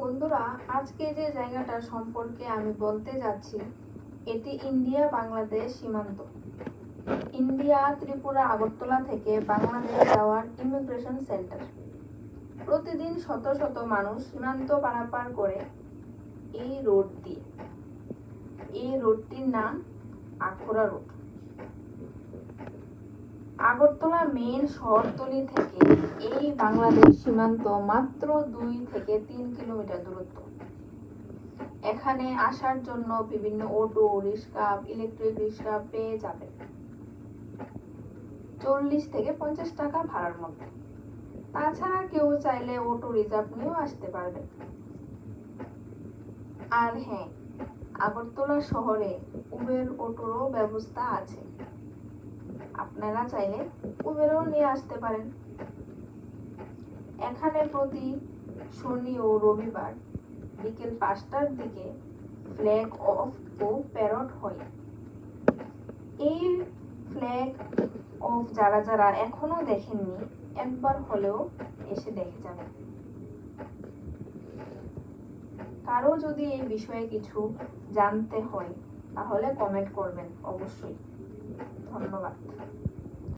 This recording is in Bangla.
বন্ধুরা, আজকে যে জায়গাটা সম্পর্কে আমি বলতে যাচ্ছি এটি ইন্ডিয়া বাংলাদেশ সীমান্ত। ইন্ডিয়া ত্রিপুরা আগরতলা থেকে বাংলাদেশ যাওয়ার ইমিগ্রেশন সেন্টার। প্রতিদিন শত শত মানুষ সীমান্ত পারাপার করে এই রোড দিয়ে। এই রোডটির নাম আখড়া রোড। আগরতলা মেইন শহরতলি থেকে এই বাংলাদেশ সীমান্ত মাত্র 2 থেকে 3 কিলোমিটার দূরত্ব। এখানে আসার জন্য বিভিন্ন অটো, রিক্সা, ইলেকট্রিক রিক্সা পেয়ে যাবেন 40 থেকে 50 টাকা ভাড়ার মধ্যে। তাছাড়া কেউ চাইলে অটো রিজার্ভ নিয়েও আসতে পারবেন। আর হ্যাঁ, আগরতলা শহরে উবের অটোরও ব্যবস্থা আছে। আপনারা চাইলে উবেরও নিয়ে আসতে পারেন। এখানে প্রতি শনি ও রবিবার বিকেল 5টার দিকে ফ্ল্যাগ অফ ও প্যারড হয়। এই ফ্ল্যাগ অফ যারা যারা এখনো দেখেননি, একবার হলেও এসে দেখে যাবেন। কারো যদি এই বিষয়ে কিছু জানতে হয় তাহলে কমেন্ট করবেন অবশ্যই। ধন্যবাদ।